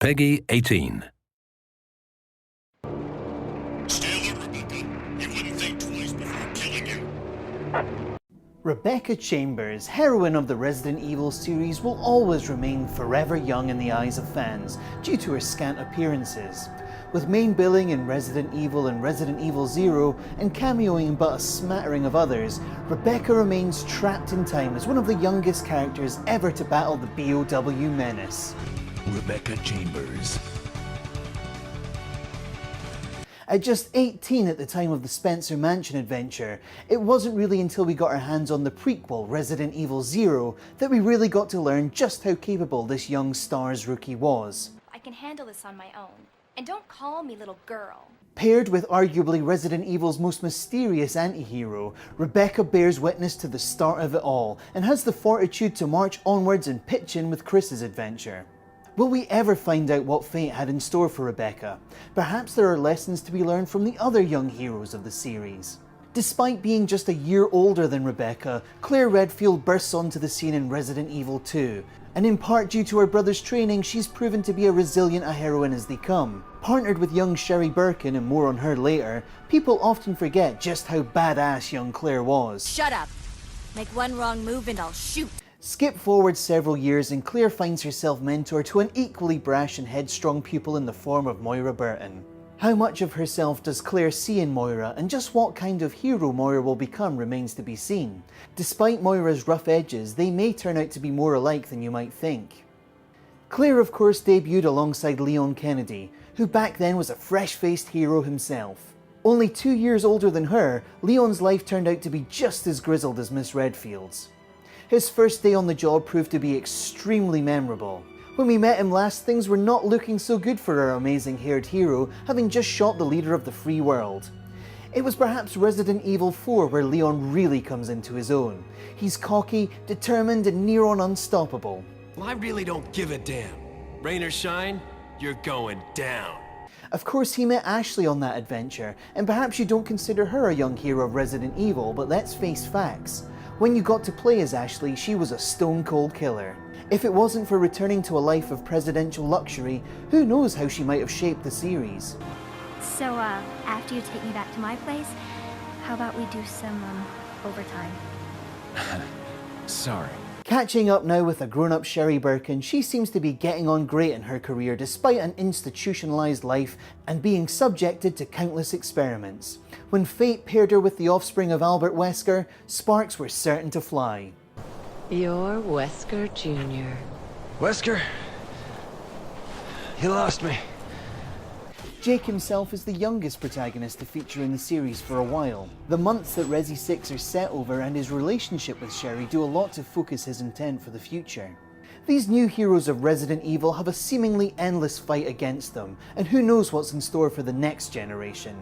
Peggy 18. Stay alert, Rebecca. You wouldn't think twice before killing you. Rebecca Chambers, heroine of the Resident Evil series, will always remain forever young in the eyes of fans due to her scant appearances. With main billing in Resident Evil and Resident Evil 0 and cameoing in but a smattering of others, Rebecca remains trapped in time as one of the youngest characters ever to battle the BOW menace. Rebecca Chambers. At just 18 at the time of the Spencer Mansion adventure, it wasn't really until we got our hands on the prequel, Resident Evil 0, that we really got to learn just how capable this young STARS rookie was. I can handle this on my own. And don't call me little girl. Paired with arguably Resident Evil's most mysterious anti-hero, Rebecca bears witness to the start of it all and has the fortitude to march onwards and pitch in with Chris's adventure. Will we ever find out what fate had in store for Rebecca? Perhaps there are lessons to be learned from the other young heroes of the series. Despite being just a year older than Rebecca, Claire Redfield bursts onto the scene in Resident Evil 2, and in part due to her brother's training, she's proven to be as resilient a heroine as they come. Partnered with young Sherry Birkin, and more on her later, people often forget just how badass young Claire was. Shut up! Make one wrong move and I'll shoot! Skip forward several years and Claire finds herself mentor to an equally brash and headstrong pupil in the form of Moira Burton. How much of herself does Claire see in Moira, and just what kind of hero Moira will become remains to be seen. Despite Moira's rough edges, they may turn out to be more alike than you might think. Claire of course debuted alongside Leon Kennedy, who back then was a fresh-faced hero himself. Only 2 years older than her, Leon's life turned out to be just as grizzled as Miss Redfield's. His first day on the job proved to be extremely memorable. When we met him last, things were not looking so good for our amazing haired hero, having just shot the leader of the free world. It was perhaps Resident Evil 4 where Leon really comes into his own. He's cocky, determined, and near on unstoppable. Well, I really don't give a damn. Rain or shine, you're going down. Of course, he met Ashley on that adventure, and perhaps you don't consider her a young hero of Resident Evil, but let's face facts. When you got to play as Ashley, she was a stone-cold killer. If it wasn't for returning to a life of presidential luxury, who knows how she might have shaped the series. So, after you take me back to my place, how about we do some, overtime? Sorry. Catching up now with a grown-up Sherry Birkin, she seems to be getting on great in her career despite an institutionalized life and being subjected to countless experiments. When fate paired her with the offspring of Albert Wesker, sparks were certain to fly. You're Wesker Jr. Wesker, you lost me. Jake himself is the youngest protagonist to feature in the series for a while. The months that Resi 6 are set over and his relationship with Sherry do a lot to focus his intent for the future. These new heroes of Resident Evil have a seemingly endless fight against them, and who knows what's in store for the next generation.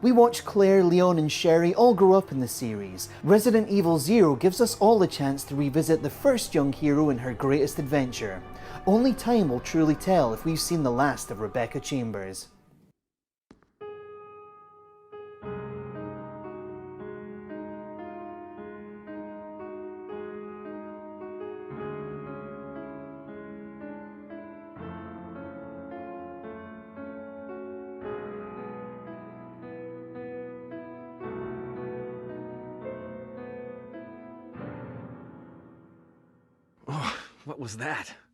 We watch Claire, Leon and Sherry all grow up in the series. Resident Evil 0 gives us all a chance to revisit the first young hero in her greatest adventure. Only time will truly tell if we've seen the last of Rebecca Chambers. Oh, what was that?